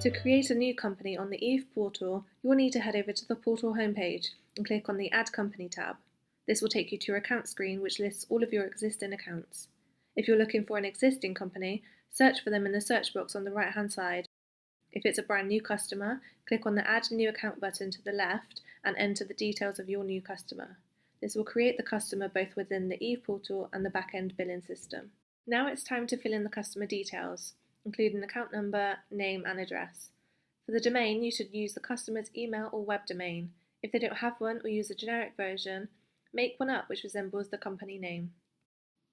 To create a new company on the Eve portal, you'll need to head over to the portal homepage and click on the Add Company tab. This will take you to your account screen, which lists all of your existing accounts. If you're looking for an existing company, search for them in the search box on the right-hand side. If it's a brand new customer, click on the Add New Account button to the left and enter the details of your new customer. This will create the customer both within the Eve portal and the back-end billing system. Now it's time to fill in the customer details, including account number, name and address. For the domain, you should use the customer's email or web domain. If they don't have one or use a generic version, make one up which resembles the company name.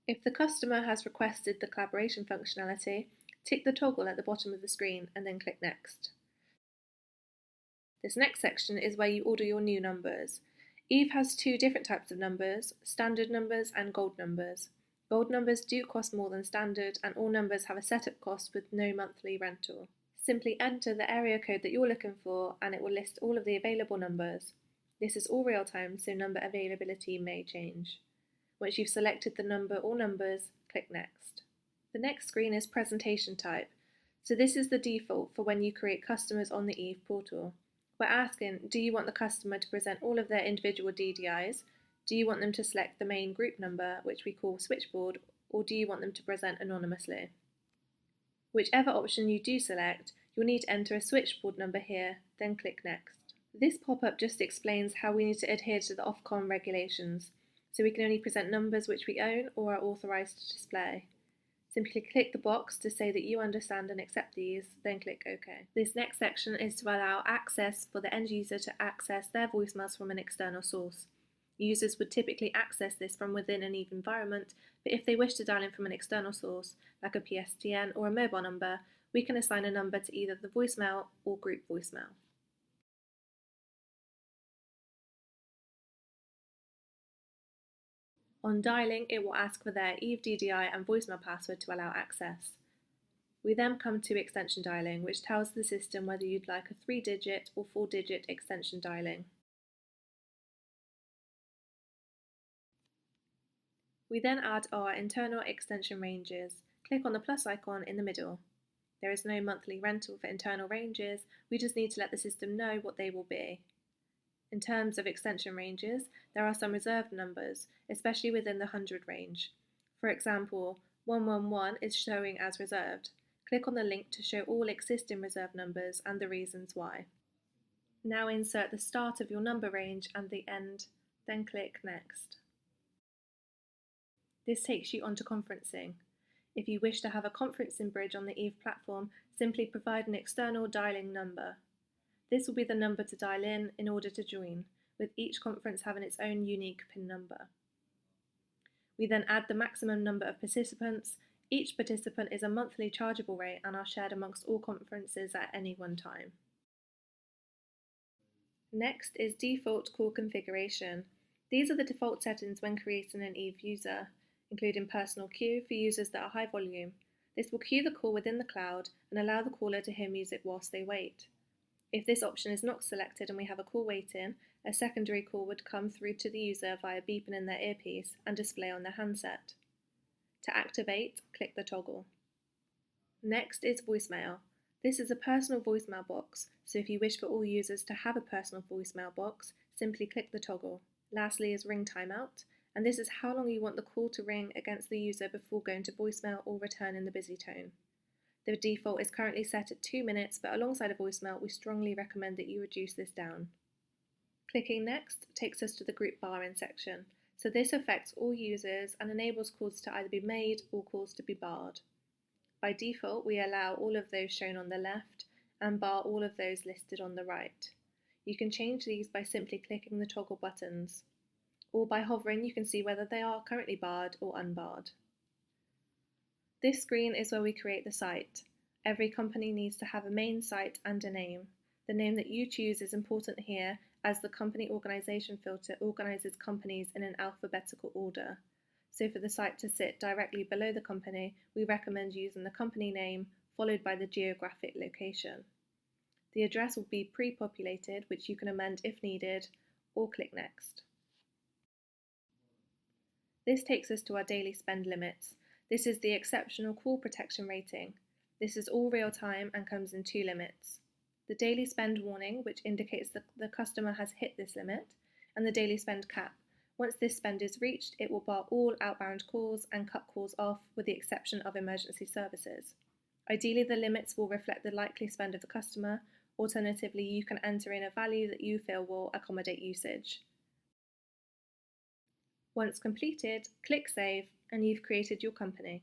If the customer has requested the collaboration functionality, tick the toggle at the bottom of the screen and then click Next. This next section is where you order your new numbers. Eve has two different types of numbers, standard numbers and gold numbers. Gold numbers do cost more than standard, and all numbers have a setup cost with no monthly rental. Simply enter the area code that you're looking for and it will list all of the available numbers. This is all real time, so number availability may change. Once you've selected the number or numbers, click Next. The next screen is presentation type. So this is the default for when you create customers on the Eve portal. We're asking, do you want the customer to present all of their individual DDIs? Do you want them to select the main group number, which we call switchboard, or do you want them to present anonymously? Whichever option you do select, you'll need to enter a switchboard number here, then click Next. This pop-up just explains how we need to adhere to the Ofcom regulations, so we can only present numbers which we own or are authorised to display. Simply click the box to say that you understand and accept these, then click OK. This next section is to allow access for the end user to access their voicemails from an external source. Users would typically access this from within an Eve environment, but if they wish to dial in from an external source, like a PSTN or a mobile number, we can assign a number to either the voicemail or group voicemail. On dialing, it will ask for their Eve DDI and voicemail password to allow access. We then come to extension dialing, which tells the system whether you'd like a 3-digit or 4-digit extension dialing. We then add our internal extension ranges. Click on the plus icon in the middle. There is no monthly rental for internal ranges, we just need to let the system know what they will be. In terms of extension ranges, there are some reserved numbers, especially within the 100 range. For example, 111 is showing as reserved. Click on the link to show all existing reserved numbers and the reasons why. Now insert the start of your number range and the end, then click Next. This takes you onto conferencing. If you wish to have a conferencing bridge on the Eve platform, simply provide an external dialing number. This will be the number to dial in order to join, with each conference having its own unique PIN number. We then add the maximum number of participants. Each participant is a monthly chargeable rate and are shared amongst all conferences at any one time. Next is default call configuration. These are the default settings when creating an Eve user, including personal queue for users that are high volume. This will queue the call within the cloud and allow the caller to hear music whilst they wait. If this option is not selected and we have a call waiting, a secondary call would come through to the user via beeping in their earpiece and display on their handset. To activate, click the toggle. Next is voicemail. This is a personal voicemail box, so if you wish for all users to have a personal voicemail box, simply click the toggle. Lastly is ring timeout, and this is how long you want the call to ring against the user before going to voicemail or returning the busy tone. The default is currently set at 2 minutes, but alongside a voicemail, we strongly recommend that you reduce this down. Clicking Next takes us to the group barring section, so this affects all users and enables calls to either be made or calls to be barred. By default, we allow all of those shown on the left and bar all of those listed on the right. You can change these by simply clicking the toggle buttons, or by hovering you can see whether they are currently barred or unbarred. This screen is where we create the site. Every company needs to have a main site and a name. The name that you choose is important here, as the company organisation filter organises companies in an alphabetical order. So for the site to sit directly below the company, we recommend using the company name followed by the geographic location. The address will be pre-populated, which you can amend if needed, or click Next. This takes us to our daily spend limits. This is the exceptional call protection rating. This is all real time and comes in two limits: the daily spend warning, which indicates that the customer has hit this limit, and the daily spend cap. Once this spend is reached, it will bar all outbound calls and cut calls off, with the exception of emergency services. Ideally, the limits will reflect the likely spend of the customer. Alternatively, you can enter in a value that you feel will accommodate usage. Once completed, click Save, and you've created your company.